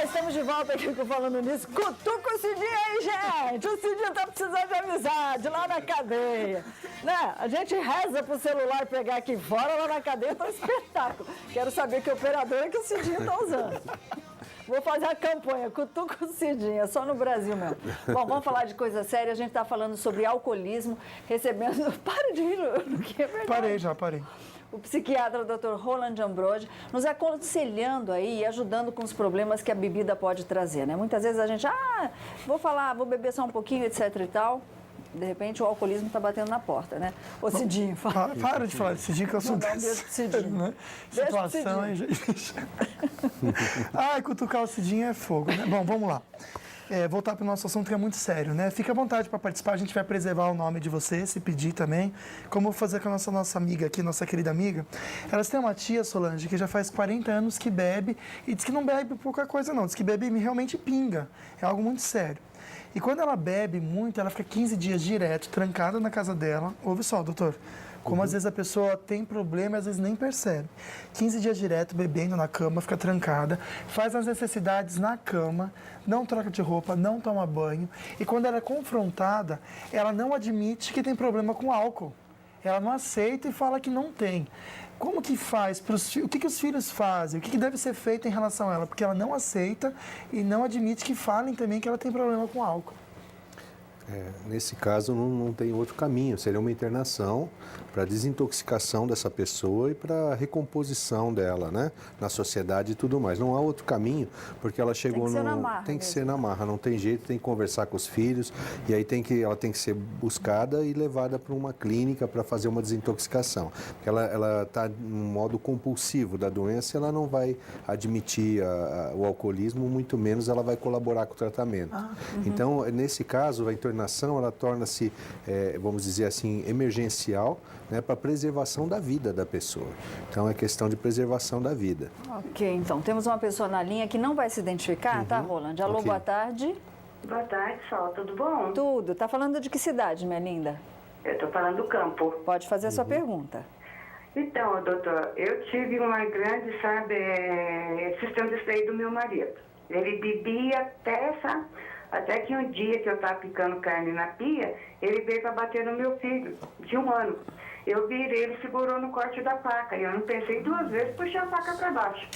Estamos de volta aqui falando nisso. Cutuca o Cidinho aí, gente. O Cidinho tá precisando de amizade lá na cadeia. Né? A gente reza pro celular pegar aqui fora, lá na cadeia tá um espetáculo. Quero saber que operador é que o Cidinho tá usando. Vou fazer a campanha, cutuca o Cidinho, é só no Brasil mesmo. Bom, vamos falar de coisa séria. A gente tá falando sobre alcoolismo, recebendo... Para de rir, que é verdade. Parei. O psiquiatra Dr. Roland Ambrogi nos aconselhando aí e ajudando com os problemas que a bebida pode trazer, né? Muitas vezes a gente, vou beber só um pouquinho, etc e tal. De repente o alcoolismo está batendo na porta, né? Ô Cidinho, fala. Para de falar de Cidinho, que eu sou Cidinho. Situação aí, gente. Cutucar o Cidinho é fogo, né? Bom, vamos lá. Voltar para o nosso assunto que é muito sério, né? Fique à vontade para participar, a gente vai preservar o nome de você, se pedir também. Como eu vou fazer com a nossa amiga aqui, nossa querida amiga. Elas têm uma tia, Solange, que já faz 40 anos que bebe e diz que não bebe pouca coisa não, diz que bebe realmente pinga. É algo muito sério. E quando ela bebe muito, ela fica 15 dias direto, trancada na casa dela. Ouve só, doutor. Como às vezes a pessoa tem problema e às vezes nem percebe. 15 dias direto bebendo na cama, fica trancada, faz as necessidades na cama, não troca de roupa, não toma banho. E quando ela é confrontada, ela não admite que tem problema com álcool. Ela não aceita e fala que não tem. Como que faz? O que os filhos fazem? O que deve ser feito em relação a ela? Porque ela não aceita e não admite que falem também que ela tem problema com álcool. Nesse caso, não tem outro caminho. Seria uma internação para desintoxicação dessa pessoa e para recomposição dela, né? Na sociedade e tudo mais. Não há outro caminho, porque ela chegou Tem que ser na marra. Tem que ser na marra, não tem jeito, tem que conversar com os filhos e aí ela tem que ser buscada e levada para uma clínica para fazer uma desintoxicação. Porque ela está num modo compulsivo da doença, ela não vai admitir o alcoolismo, muito menos ela vai colaborar com o tratamento. Então, nesse caso, a internação ela torna-se, vamos dizer assim, emergencial, né, para a preservação da vida da pessoa. Então, é questão de preservação da vida. Ok, então, temos uma pessoa na linha que não vai se identificar, tá, Roland? Alô, boa tarde. Boa tarde, Sol. Tudo bom? Tudo. Tá falando de que cidade, minha linda? Eu estou falando do campo. Pode fazer a sua pergunta. Então, doutor, eu tive uma grande, esses tempos aí do meu marido. Ele bebia até que um dia que eu estava picando carne na pia, ele veio para bater no meu filho, de 1 ano. Eu virei, ele segurou no corte da faca, e eu não pensei 2 vezes, puxei a faca para baixo.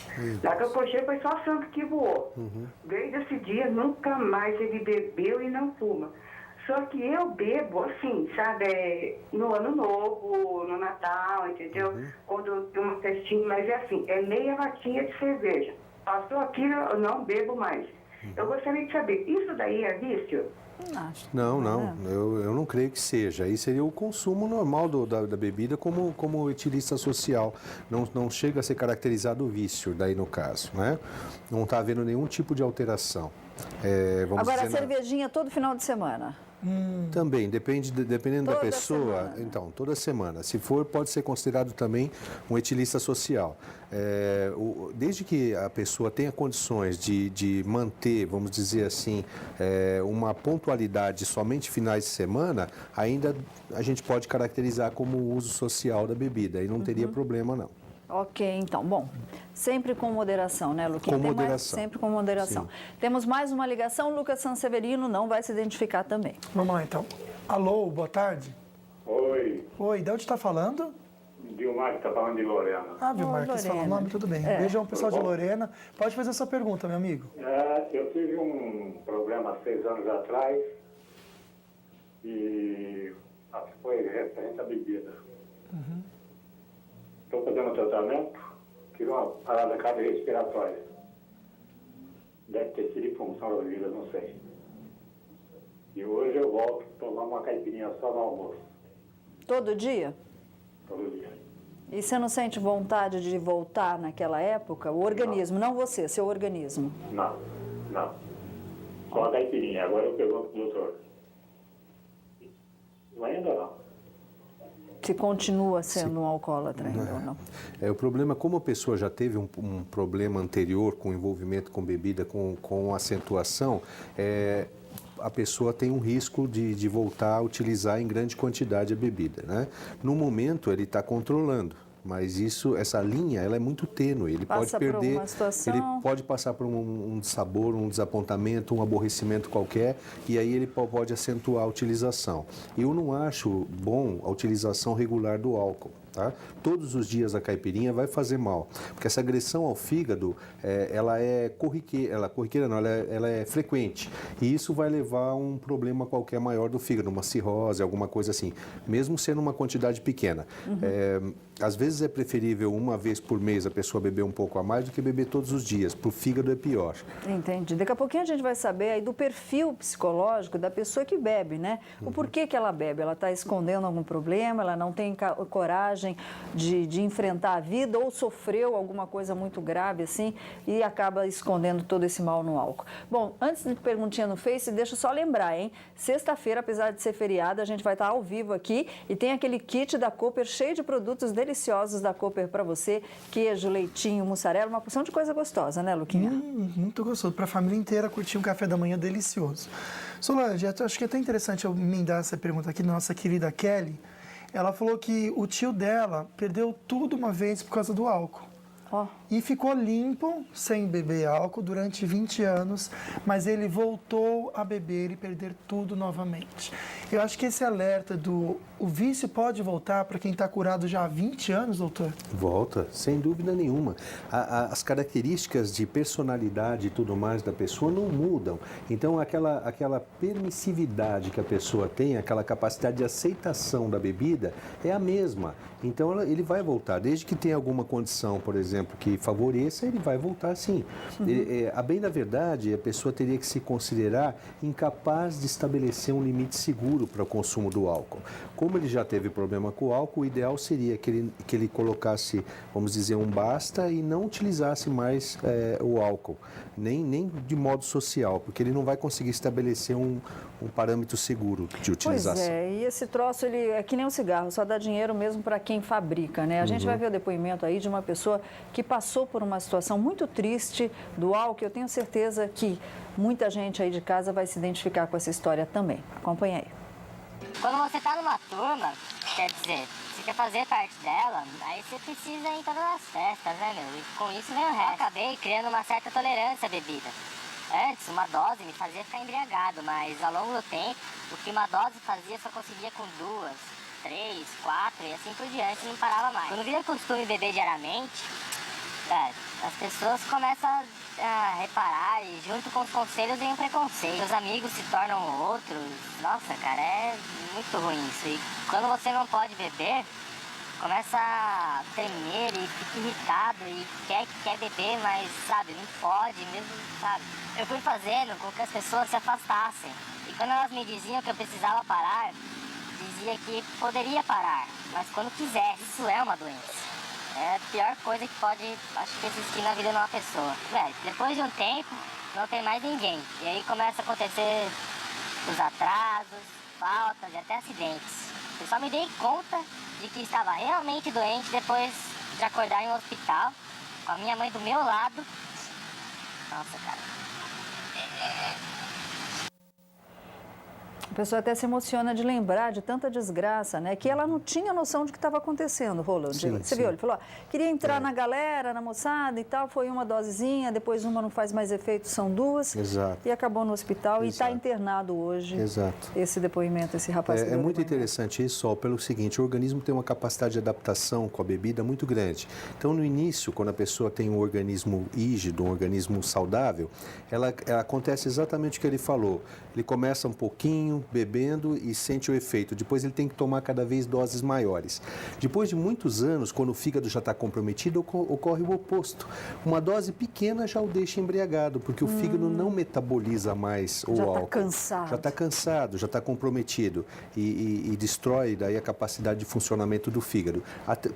Lá que eu puxei, foi só sangue que voou. Desde esse dia, nunca mais ele bebeu e não fuma. Só que eu bebo, assim, no Ano Novo, no Natal, entendeu? Quando tem uma festinha, mas é assim, é meia latinha de cerveja. Passou aquilo, eu não bebo mais. Eu gostaria de saber, isso daí é vício? Não, eu não creio que seja. Aí seria o consumo normal da bebida como etilista social. Não chega a ser caracterizado o vício, daí no caso, né? Não está havendo nenhum tipo de alteração. Agora, a cervejinha todo final de semana? Também, dependendo da pessoa, semana. Então, toda semana. Se for, pode ser considerado também um etilista social. Desde que a pessoa tenha condições de manter, vamos dizer assim, uma pontualidade somente finais de semana, ainda a gente pode caracterizar como o uso social da bebida, e não teria problema, não. Ok, então, bom, sempre com moderação, né, Luquinha? Com moderação. Sempre com moderação. Sim. Temos mais uma ligação, Lucas Sanseverino não vai se identificar também. Vamos lá, então. Alô, boa tarde. Oi, Oi, de onde está falando? Vilmar está falando de Lorena. Vilmar, quis falar o nome, tudo bem. Beijão, pessoal de Lorena. Pode fazer a sua pergunta, meu amigo. Eu tive um problema há 6 anos atrás e foi referente à bebida. Estou fazendo tratamento, tive uma parada cardiorrespiratória. Deve ter sido em função da bebida, não sei. E hoje eu volto a tomar uma caipirinha só no almoço. Todo dia? Todo dia. E você não sente vontade de voltar naquela época? O organismo, não você, seu organismo. Não. Só a caipirinha. Agora eu pergunto pro doutor. Ainda não. Se continua sendo um alcoólatra ainda ou não? O problema, como a pessoa já teve um problema anterior com envolvimento com bebida, com acentuação, a pessoa tem um risco de voltar a utilizar em grande quantidade a bebida, né? No momento, ele está controlando. mas essa linha, ela é muito tênue. Ele Passa pode por perder, uma situação. ele pode passar por um dissabor, um desapontamento, um aborrecimento qualquer, e aí ele pode acentuar a utilização. Eu não acho bom a utilização regular do álcool. Tá? Todos os dias a caipirinha vai fazer mal, porque essa agressão ao fígado, ela é corriqueira não, ela é frequente, e isso vai levar a um problema qualquer maior do fígado, uma cirrose, alguma coisa assim, mesmo sendo uma quantidade pequena. Às vezes é preferível uma vez por mês a pessoa beber um pouco a mais do que beber todos os dias, para o fígado é pior. Entendi. Daqui a pouquinho a gente vai saber aí do perfil psicológico da pessoa que bebe, né? O porquê que ela bebe, ela está escondendo algum problema, ela não tem coragem de enfrentar a vida ou sofreu alguma coisa muito grave assim e acaba escondendo todo esse mal no álcool. Bom, antes de perguntinha no Face, deixa eu só lembrar, hein? Sexta-feira, apesar de ser feriado, a gente vai estar ao vivo aqui e tem aquele kit da Cooper cheio de produtos deliciosos da Cooper para você, queijo, leitinho, mussarela, uma porção de coisa gostosa, né, Luquinha? Muito gostoso, para a família inteira curtir um café da manhã delicioso. Solange, acho que é até interessante eu emendar essa pergunta aqui da nossa querida Kelly. Ela falou que o tio dela perdeu tudo uma vez por causa do álcool. Oh. E ficou limpo, sem beber álcool, durante 20 anos, mas ele voltou a beber e perder tudo novamente. Eu acho que esse alerta o vício pode voltar para quem está curado já há 20 anos, doutor? Volta, sem dúvida nenhuma. As características de personalidade e tudo mais da pessoa não mudam. Então, aquela permissividade que a pessoa tem, aquela capacidade de aceitação da bebida é a mesma. Então, ele vai voltar. Desde que tenha alguma condição, por exemplo, que favoreça, ele vai voltar sim. A bem da verdade, a pessoa teria que se considerar incapaz de estabelecer um limite seguro para o consumo do álcool. Como ele já teve problema com o álcool, o ideal seria que ele colocasse, vamos dizer, um basta e não utilizasse mais o álcool, nem de modo social, porque ele não vai conseguir estabelecer um parâmetro seguro de utilização. Pois é, e esse troço ele é que nem um cigarro, só dá dinheiro mesmo para quem fabrica, né? A gente vai ver o depoimento aí de uma pessoa que passou por uma situação muito triste do álcool. Eu tenho certeza que muita gente aí de casa vai se identificar com essa história também. Acompanha aí. Quando você tá numa turma, quer dizer, você quer fazer parte dela, aí você precisa ir em todas as festas, né, meu? E com isso vem o resto. Eu acabei criando uma certa tolerância à bebida. Antes, uma dose me fazia ficar embriagado, mas ao longo do tempo, o que uma dose fazia, eu só conseguia com 2, 3, 4 e assim por diante, não parava mais. Quando vira costume beber diariamente, as pessoas começam a reparar e junto com os conselhos vem o preconceito. Os amigos se tornam outros. Nossa, cara, é muito ruim isso. E quando você não pode beber, começa a tremer e fica irritado e quer beber, mas, sabe, não pode mesmo, sabe. Eu fui fazendo com que as pessoas se afastassem. E quando elas me diziam que eu precisava parar, dizia que poderia parar, mas quando quisesse. Isso é uma doença. É a pior coisa que pode, acho que, existir na vida de uma pessoa. Depois de um tempo, não tem mais ninguém. E aí começa a acontecer os atrasos, faltas e até acidentes. Eu só me dei conta de que estava realmente doente depois de acordar em um hospital, com a minha mãe do meu lado. Nossa, cara. A pessoa até se emociona de lembrar de tanta desgraça, né? Que ela não tinha noção de que estava acontecendo, Roland. Você viu? Ele falou, queria entrar na galera, na moçada e tal, foi uma dosezinha, depois uma não faz mais efeito, são 2. Exato. E acabou no hospital e está internado hoje. Exato. Esse depoimento, esse rapaz. É muito interessante isso, Sol, pelo seguinte, o organismo tem uma capacidade de adaptação com a bebida muito grande. Então, no início, quando a pessoa tem um organismo rígido, um organismo saudável, ela acontece exatamente o que ele falou. Ele começa um pouquinho, bebendo e sente o efeito. Depois ele tem que tomar cada vez doses maiores. Depois de muitos anos, quando o fígado já está comprometido, ocorre o oposto. Uma dose pequena já o deixa embriagado, porque o fígado não metaboliza mais o álcool. Já está cansado. Já está cansado, já está comprometido e destrói daí a capacidade de funcionamento do fígado.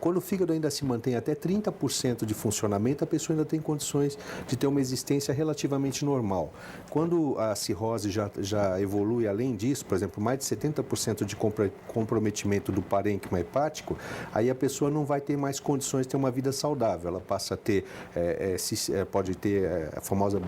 Quando o fígado ainda se mantém até 30% de funcionamento, a pessoa ainda tem condições de ter uma existência relativamente normal. Quando a cirrose já evolui além disso, isso, por exemplo, mais de 70% de comprometimento do parênquima hepático, aí a pessoa não vai ter mais condições de ter uma vida saudável. Ela passa a ter, pode ter a famosa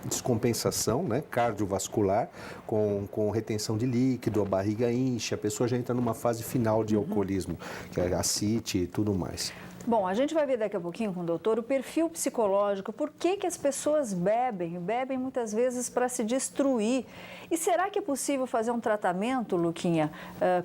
descompensação, né, cardiovascular, com retenção de líquido, a barriga incha, a pessoa já entra numa fase final de alcoolismo, que é ascite e tudo mais. Bom, a gente vai ver daqui a pouquinho com o doutor o perfil psicológico, por que as pessoas bebem muitas vezes para se destruir. E será que é possível fazer um tratamento, Luquinha,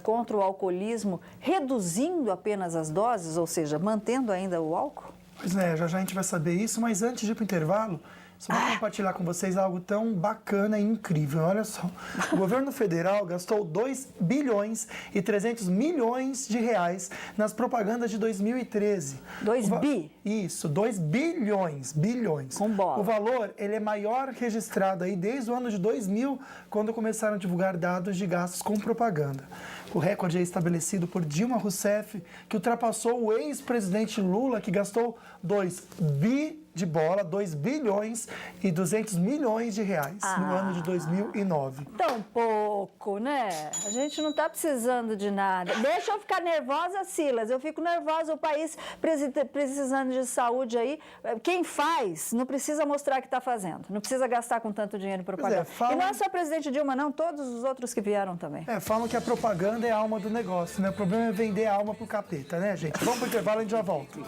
contra o alcoolismo, reduzindo apenas as doses, ou seja, mantendo ainda o álcool? Pois é, já a gente vai saber isso, mas antes de ir para o intervalo, só vou compartilhar com vocês algo tão bacana e incrível. Olha só, o governo federal gastou 2 bilhões e 300 milhões de reais nas propagandas de 2013. 2 bi? Isso, 2 bilhões. Com bola. O valor, ele é maior registrado aí desde o ano de 2000, quando começaram a divulgar dados de gastos com propaganda. O recorde é estabelecido por Dilma Rousseff, que ultrapassou o ex-presidente Lula, que gastou 2 bilhões e 200 milhões de reais no ano de 2009. Tão pouco, né? A gente não está precisando de nada. Deixa eu ficar nervosa, Silas. Eu fico nervosa. O país precisando de saúde aí. Quem faz não precisa mostrar que está fazendo. Não precisa gastar com tanto dinheiro em propaganda. E não é só a presidente Dilma, não. Todos os outros que vieram também. Falam que a propaganda é a alma do negócio, né? O problema é vender a alma pro capeta, né, gente? Vamos pro intervalo e a gente já volta.